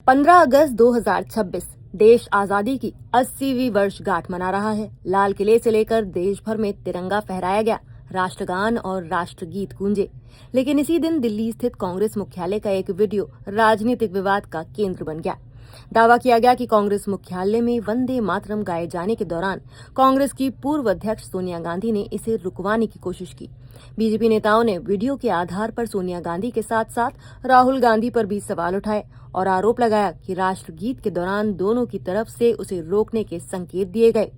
15 अगस्त 2026 देश आजादी की 80वीं वर्षगांठ मना रहा है। लाल किले से लेकर देश भर में तिरंगा फहराया गया, राष्ट्रगान और राष्ट्रगीत गूंजे। लेकिन इसी दिन दिल्ली स्थित कांग्रेस मुख्यालय का एक वीडियो राजनीतिक विवाद का केंद्र बन गया। दावा किया गया कि कांग्रेस मुख्यालय में वंदे मातरम गाए जाने के दौरान कांग्रेस की पूर्व अध्यक्ष सोनिया गांधी ने इसे रुकवाने की कोशिश की। बीजेपी नेताओं ने वीडियो के आधार पर सोनिया गांधी के साथ साथ राहुल गांधी पर भी सवाल उठाए और आरोप लगाया कि राष्ट्रगीत के दौरान दोनों की तरफ से उसे रोकने के संकेत दिए गए।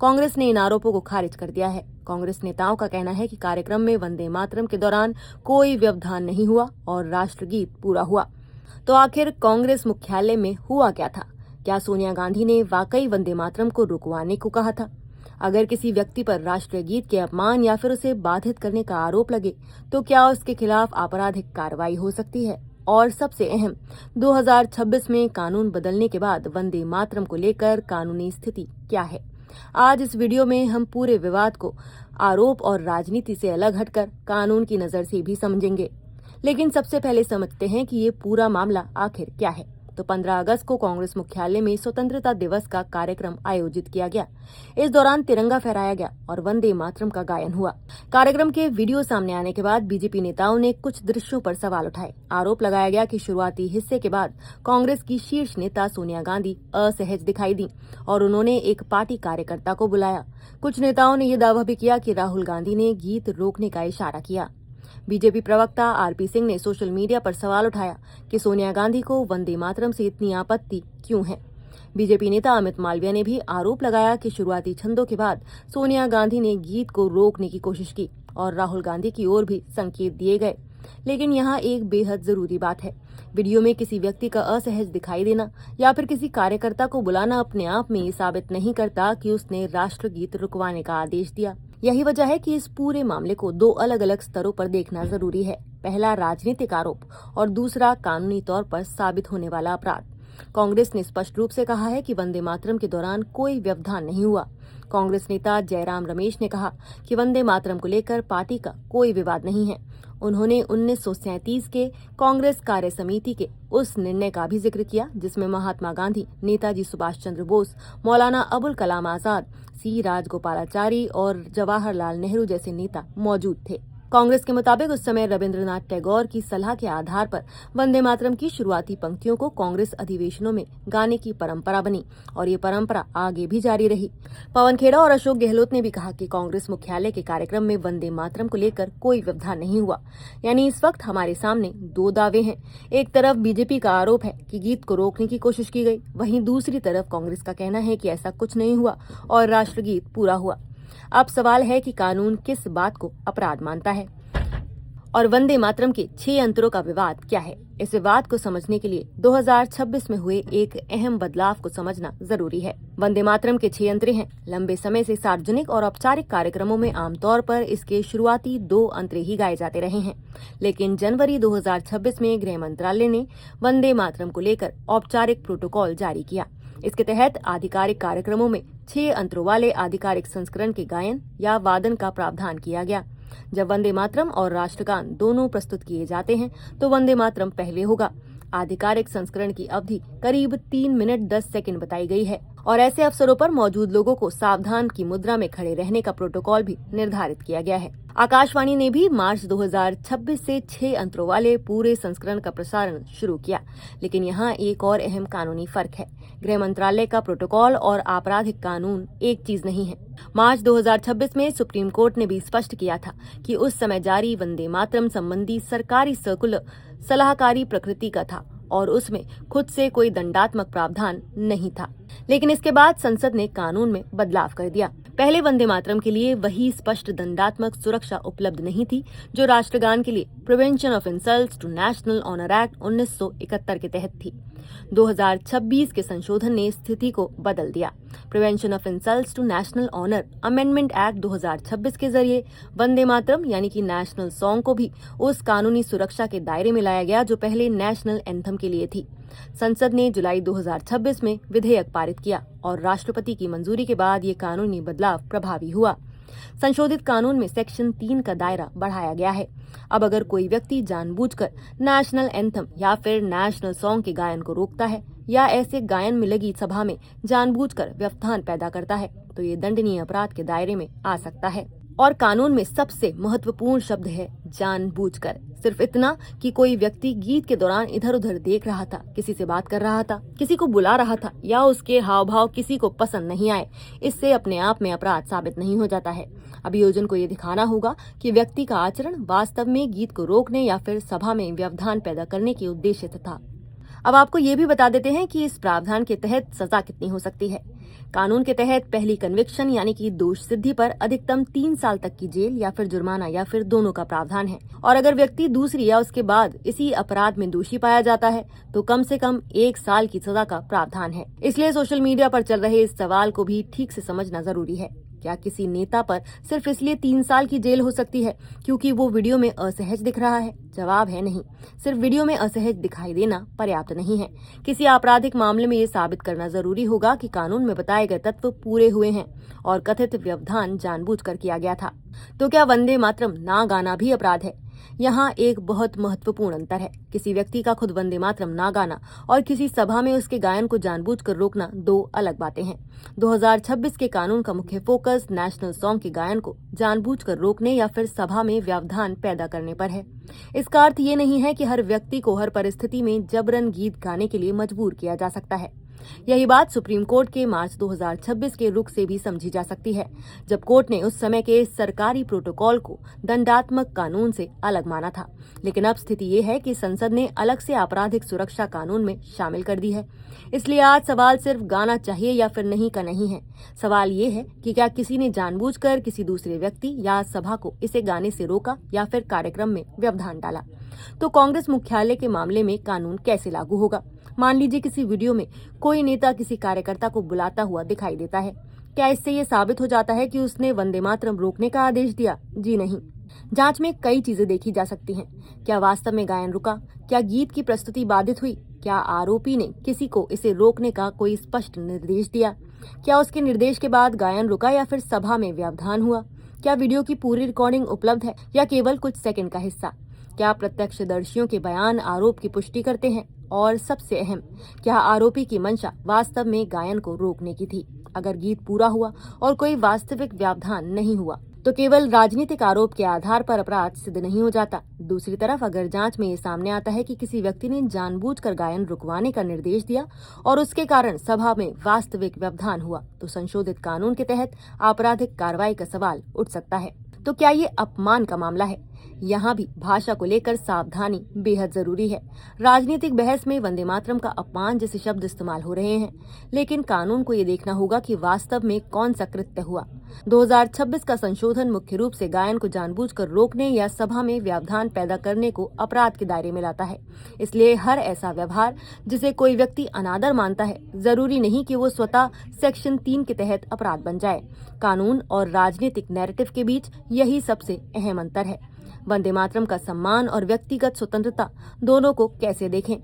कांग्रेस ने इन आरोपों को खारिज कर दिया है। कांग्रेस नेताओं का कहना है कि कार्यक्रम में वंदे मातरम के दौरान कोई व्यवधान नहीं हुआ और राष्ट्रगीत पूरा हुआ। तो आखिर कांग्रेस मुख्यालय में हुआ क्या था? क्या सोनिया गांधी ने वाकई वंदे मातरम को रुकवाने को कहा था? अगर किसी व्यक्ति पर राष्ट्रीय गीत के अपमान या फिर उसे बाधित करने का आरोप लगे तो क्या उसके खिलाफ आपराधिक कार्रवाई हो सकती है? और सबसे अहम, 2026 में कानून बदलने के बाद वंदे मातरम को लेकर कानूनी स्थिति क्या है? आज इस वीडियो में हम पूरे विवाद को आरोप और राजनीति से अलग हटकर कानून की नजर से भी समझेंगे। लेकिन सबसे पहले समझते हैं कि ये पूरा मामला आखिर क्या है। तो 15 अगस्त को कांग्रेस मुख्यालय में स्वतंत्रता दिवस का कार्यक्रम आयोजित किया गया। इस दौरान तिरंगा फहराया गया और वंदे मातरम का गायन हुआ। कार्यक्रम के वीडियो सामने आने के बाद बीजेपी नेताओं ने कुछ दृश्यों पर सवाल उठाए। आरोप लगाया गया कि शुरुआती हिस्से के बाद कांग्रेस की शीर्ष नेता सोनिया गांधी असहज दिखाई दी और उन्होंने एक पार्टी कार्यकर्ता को बुलाया। कुछ नेताओं ने यह दावा भी किया कि राहुल गांधी ने गीत रोकने का इशारा किया। बीजेपी प्रवक्ता आरपी सिंह ने सोशल मीडिया पर सवाल उठाया कि सोनिया गांधी को वंदे मातरम से इतनी आपत्ति क्यों है। बीजेपी नेता अमित मालवीय ने भी आरोप लगाया कि शुरुआती छंदों के बाद सोनिया गांधी ने गीत को रोकने की कोशिश की और राहुल गांधी की ओर भी संकेत दिए गए। लेकिन यहाँ एक बेहद जरूरी बात है। वीडियो में किसी व्यक्ति का असहज दिखाई देना या फिर किसी कार्यकर्ता को बुलाना अपने आप में ये साबित नहीं करता कि उसने राष्ट्रगीत रुकवाने का आदेश दिया। यही वजह है कि इस पूरे मामले को दो अलग अलग स्तरों पर देखना जरूरी है। पहला राजनीतिक आरोप और दूसरा कानूनी तौर पर साबित होने वाला अपराध। कांग्रेस ने स्पष्ट रूप से कहा है कि वंदे मातरम के दौरान कोई व्यवधान नहीं हुआ। कांग्रेस नेता जयराम रमेश ने कहा कि वंदे मातरम को लेकर पार्टी का कोई विवाद नहीं है। उन्होंने 1937 के कांग्रेस कार्य समिति के उस निर्णय का भी जिक्र किया जिसमें महात्मा गांधी, नेताजी सुभाष चंद्र बोस, मौलाना अबुल कलाम आजाद, सी राजगोपालाचारी और जवाहरलाल नेहरू जैसे नेता मौजूद थे। कांग्रेस के मुताबिक उस समय रविंद्रनाथ टैगोर की सलाह के आधार पर वंदे मातरम की शुरुआती पंक्तियों को कांग्रेस अधिवेशनों में गाने की परंपरा बनी और ये परंपरा आगे भी जारी रही। पवन खेड़ा और अशोक गहलोत ने भी कहा कि कांग्रेस मुख्यालय के कार्यक्रम में वंदे मातरम को लेकर कोई व्यवधान नहीं हुआ। यानी इस वक्त हमारे सामने दो दावे हैं। एक तरफ बीजेपी का आरोप है कि गीत को रोकने की कोशिश की गई, वहीं दूसरी तरफ कांग्रेस का कहना है कि ऐसा कुछ नहीं हुआ और राष्ट्रगीत पूरा हुआ। अब सवाल है कि कानून किस बात को अपराध मानता है और वंदे मातरम के 6 अंतरों का विवाद क्या है। इस विवाद को समझने के लिए 2026 में हुए एक अहम बदलाव को समझना जरूरी है। वंदे मातरम के 6 अंतरे हैं। लंबे समय से सार्वजनिक और औपचारिक कार्यक्रमों में आमतौर पर इसके शुरुआती 2 अंतरे ही गाए जाते रहे हैं, लेकिन जनवरी 2026 में गृह मंत्रालय ने वंदे मातरम को लेकर औपचारिक प्रोटोकॉल जारी किया। इसके तहत आधिकारिक कार्यक्रमों में 6 अंतरों वाले आधिकारिक संस्करण के गायन या वादन का प्रावधान किया गया। जब वंदे मातरम और राष्ट्रगान दोनों प्रस्तुत किए जाते हैं तो वंदे मातरम पहले होगा। आधिकारिक संस्करण की अवधि करीब 3 मिनट 10 सेकंड बताई गई है और ऐसे अवसरों पर मौजूद लोगों को सावधान की मुद्रा में खड़े रहने का प्रोटोकॉल भी निर्धारित किया गया है। आकाशवाणी ने भी मार्च 2026 से 6 अंतरों वाले पूरे संस्करण का प्रसारण शुरू किया, लेकिन यहाँ एक और अहम कानूनी फर्क है। गृह मंत्रालय का प्रोटोकॉल और आपराधिक कानून एक चीज नहीं है। मार्च 2026 में सुप्रीम कोर्ट ने भी स्पष्ट किया था कि उस समय जारी वंदे मातरम संबंधी सरकारी सर्कुलर सलाहकारी प्रकृति का था और उसमें खुद से कोई दंडात्मक प्रावधान नहीं था। लेकिन इसके बाद संसद ने कानून में बदलाव कर दिया। पहले वंदे मातरम के लिए वही स्पष्ट दंडात्मक सुरक्षा उपलब्ध नहीं थी जो राष्ट्रगान के लिए prevention of insults to national honour act 1971 के तहत थी। 2026 के संशोधन ने स्थिति को बदल दिया। Prevention of insults to national honour amendment act 2026 के जरिए वंदे मातरम यानी कि नेशनल सॉन्ग को भी उस कानूनी सुरक्षा के दायरे में लाया गया जो पहले नेशनल एंथम के लिए थी। संसद ने जुलाई 2026 में विधेयक पारित किया और राष्ट्रपति की मंजूरी के बाद ये कानूनी बदलाव प्रभावी हुआ। संशोधित कानून में सेक्शन 3 का दायरा बढ़ाया गया है। अब अगर कोई व्यक्ति जानबूझकर नेशनल एंथम या फिर नेशनल सॉन्ग के गायन को रोकता है या ऐसे गायन में लगी सभा में जानबूझकर व्यवधान पैदा करता है तो ये दंडनीय अपराध के दायरे में आ सकता है। और कानून में सबसे महत्वपूर्ण शब्द है जानबूझकर। सिर्फ इतना कि कोई व्यक्ति गीत के दौरान इधर उधर देख रहा था, किसी से बात कर रहा था, किसी को बुला रहा था या उसके हाव भाव किसी को पसंद नहीं आए, इससे अपने आप में अपराध साबित नहीं हो जाता है। अभियोजन को ये दिखाना होगा कि व्यक्ति का आचरण वास्तव में गीत को रोकने या फिर सभा में व्यवधान पैदा करने के उद्देश्य से था। अब आपको ये भी बता देते हैं कि इस प्रावधान के तहत सजा कितनी हो सकती है। कानून के तहत पहली कन्विक्शन यानी कि दोष सिद्धि पर अधिकतम 3 साल तक की जेल या फिर जुर्माना या फिर दोनों का प्रावधान है। और अगर व्यक्ति दूसरी या उसके बाद इसी अपराध में दोषी पाया जाता है तो कम से कम 1 साल की सजा का प्रावधान है। इसलिए सोशल मीडिया पर चल रहे इस सवाल को भी ठीक से समझना जरूरी है। क्या किसी नेता पर सिर्फ इसलिए 3 साल की जेल हो सकती है क्योंकि वो वीडियो में असहज दिख रहा है? जवाब है नहीं। सिर्फ वीडियो में असहज दिखाई देना पर्याप्त नहीं है। किसी आपराधिक मामले में ये साबित करना जरूरी होगा कि कानून में बताए गए तत्व पूरे हुए हैं और कथित व्यवधान जानबूझकर किया गया था। तो क्या वंदे मातरम ना गाना भी अपराध है? यहाँ एक बहुत महत्वपूर्ण अंतर है। किसी व्यक्ति का खुद वंदे मातरम ना गाना और किसी सभा में उसके गायन को जानबूझकर रोकना दो अलग बातें हैं। 2026 के कानून का मुख्य फोकस नेशनल सॉन्ग के गायन को जानबूझकर रोकने या फिर सभा में व्यवधान पैदा करने पर है। इसका अर्थ ये नहीं है कि हर व्यक्ति को हर परिस्थिति में जबरन गीत गाने के लिए मजबूर किया जा सकता है। यही बात सुप्रीम कोर्ट के मार्च 2026 के रुख से भी समझी जा सकती है, जब कोर्ट ने उस समय के सरकारी प्रोटोकॉल को दंडात्मक कानून से अलग माना था। लेकिन अब स्थिति ये है कि संसद ने अलग से आपराधिक सुरक्षा कानून में शामिल कर दी है। इसलिए आज सवाल सिर्फ गाना चाहिए या फिर नहीं का नहीं है। सवाल ये है कि क्या किसी ने जानबूझकर किसी दूसरे व्यक्ति या सभा को इसे गाने से रोका या फिर कार्यक्रम में व्यवधान डाला। तो कांग्रेस मुख्यालय के मामले में कानून कैसे लागू होगा? मान लीजिए किसी वीडियो में कोई नेता किसी कार्यकर्ता को बुलाता हुआ दिखाई देता है। क्या इससे ये साबित हो जाता है कि उसने वंदे मातरम रोकने का आदेश दिया? जी नहीं। जांच में कई चीजें देखी जा सकती हैं। क्या वास्तव में गायन रुका? क्या गीत की प्रस्तुति बाधित हुई? क्या आरोपी ने किसी को इसे रोकने का कोई स्पष्ट निर्देश दिया? क्या उसके निर्देश के बाद गायन रुका या फिर सभा में व्यवधान हुआ? क्या वीडियो की पूरी रिकॉर्डिंग उपलब्ध है या केवल कुछ सेकंड का हिस्सा? क्या प्रत्यक्षदर्शियों के बयान आरोप की पुष्टि करते हैं? और सबसे अहम, क्या आरोपी की मंशा वास्तव में गायन को रोकने की थी? अगर गीत पूरा हुआ और कोई वास्तविक व्यवधान नहीं हुआ तो केवल राजनीतिक आरोप के आधार पर अपराध सिद्ध नहीं हो जाता। दूसरी तरफ अगर जांच में ये सामने आता है कि किसी व्यक्ति ने जानबूझकर गायन रुकवाने का निर्देश दिया और उसके कारण सभा में वास्तविक व्यवधान हुआ तो संशोधित कानून के तहत आपराधिक कार्रवाई का सवाल उठ सकता है। तो क्या ये अपमान का मामला है? यहाँ भी भाषा को लेकर सावधानी बेहद जरूरी है। राजनीतिक बहस में वंदे मातरम का अपमान जैसे शब्द इस्तेमाल हो रहे हैं, लेकिन कानून को ये देखना होगा कि वास्तव में कौन सा कृत्य हुआ। 2026 का संशोधन मुख्य रूप से गायन को जानबूझकर रोकने या सभा में व्यवधान पैदा करने को अपराध के दायरे में लाता है। इसलिए हर ऐसा व्यवहार जिसे कोई व्यक्ति अनादर मानता है, जरूरी नहीं कि वो स्वतः सेक्शन 3 के तहत अपराध बन जाए। कानून और राजनीतिक नैरेटिव के बीच यही सबसे अहम अंतर है। वंदे मातरम का सम्मान और व्यक्तिगत स्वतंत्रता दोनों को कैसे देखें?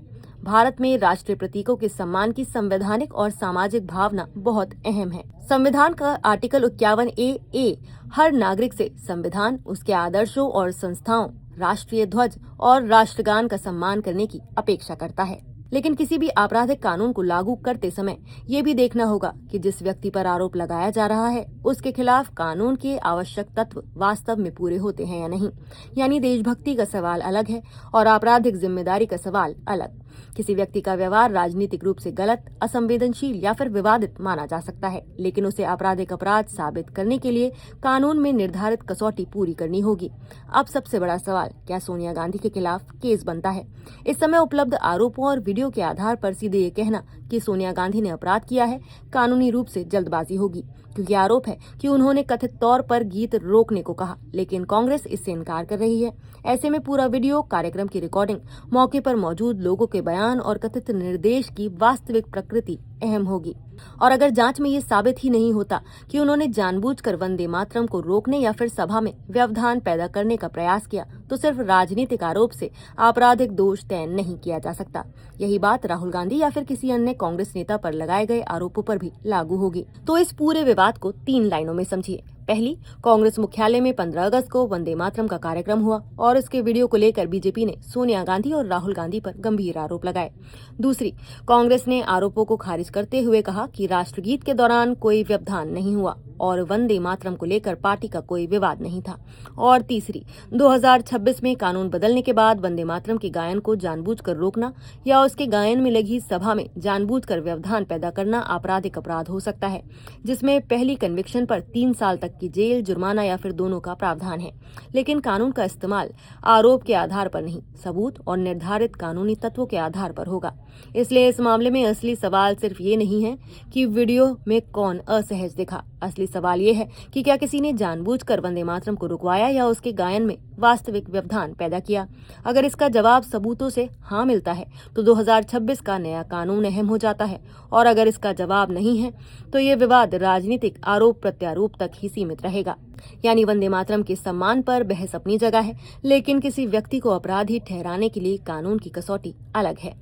भारत में राष्ट्रीय प्रतीकों के सम्मान की संवैधानिक और सामाजिक भावना बहुत अहम है। संविधान का आर्टिकल 51A हर नागरिक से संविधान, उसके आदर्शों और संस्थाओं, राष्ट्रीय ध्वज और राष्ट्रगान का सम्मान करने की अपेक्षा करता है। लेकिन किसी भी आपराधिक कानून को लागू करते समय ये भी देखना होगा कि जिस व्यक्ति पर आरोप लगाया जा रहा है उसके खिलाफ कानून के आवश्यक तत्व वास्तव में पूरे होते हैं या नहीं। यानी देशभक्ति का सवाल अलग है और आपराधिक जिम्मेदारी का सवाल अलग। किसी व्यक्ति का व्यवहार राजनीतिक रूप से गलत, असंवेदनशील या फिर विवादित माना जा सकता है, लेकिन उसे आपराधिक अपराध साबित करने के लिए कानून में निर्धारित कसौटी पूरी करनी होगी। अब सबसे बड़ा सवाल, क्या सोनिया गांधी के खिलाफ केस बनता है? इस समय उपलब्ध आरोपों और वीडियो के आधार पर सीधे ये कहना कि सोनिया गांधी ने अपराध किया है कानूनी रूप से जल्दबाजी होगी, क्योंकि आरोप है कि उन्होंने कथित तौर पर गीत रोकने को कहा, लेकिन कांग्रेस इससे इनकार कर रही है। ऐसे में पूरा वीडियो, कार्यक्रम की रिकॉर्डिंग, मौके पर मौजूद लोगों के बयान और कथित निर्देश की वास्तविक प्रकृति अहम होगी। और अगर जांच में ये साबित ही नहीं होता कि उन्होंने जानबूझकर वंदे मातरम को रोकने या फिर सभा में व्यवधान पैदा करने का प्रयास किया, तो सिर्फ राजनीतिक आरोप से आपराधिक दोष तय नहीं किया जा सकता। यही बात राहुल गांधी या फिर किसी अन्य कांग्रेस नेता पर लगाए गए आरोपों पर भी लागू होगी। तो इस पूरे विवाद को 3 लाइनों में समझिए। पहली, कांग्रेस मुख्यालय में 15 अगस्त को वंदे मातरम का कार्यक्रम हुआ और इसके वीडियो को लेकर बीजेपी ने सोनिया गांधी और राहुल गांधी पर गंभीर आरोप लगाए। दूसरी, कांग्रेस ने आरोपों को खारिज करते हुए कहा कि राष्ट्रगीत के दौरान कोई व्यवधान नहीं हुआ और वंदे मातरम को लेकर पार्टी का कोई विवाद नहीं था। और तीसरी, 2026 में कानून बदलने के बाद वंदे मातरम के गायन को जानबूझकर रोकना या उसके गायन में लगी सभा में जानबूझकर व्यवधान पैदा करना आपराधिक अपराध हो सकता है, जिसमें पहली कन्विक्शन पर 3 साल तक की जेल, जुर्माना या फिर दोनों का प्रावधान है। लेकिन कानून का इस्तेमाल आरोप के आधार पर नहीं, सबूत और निर्धारित कानूनी तत्वों के आधार पर होगा। इसलिए इस मामले में असली सवाल सिर्फ ये नहीं है कि वीडियो में कौन असहज दिखा। असली सवाल ये है कि क्या किसी ने जानबूझकर वंदे मातरम को रुकवाया या उसके गायन में वास्तविक व्यवधान पैदा किया। अगर इसका जवाब सबूतों से हाँ मिलता है तो 2026 का नया कानून अहम हो जाता है, और अगर इसका जवाब नहीं है तो ये विवाद राजनीतिक आरोप प्रत्यारोप तक ही सीमित रहेगा। यानी वंदे मातरम के सम्मान पर बहस अपनी जगह है, लेकिन किसी व्यक्ति को अपराधी ठहराने के लिए कानून की कसौटी अलग है।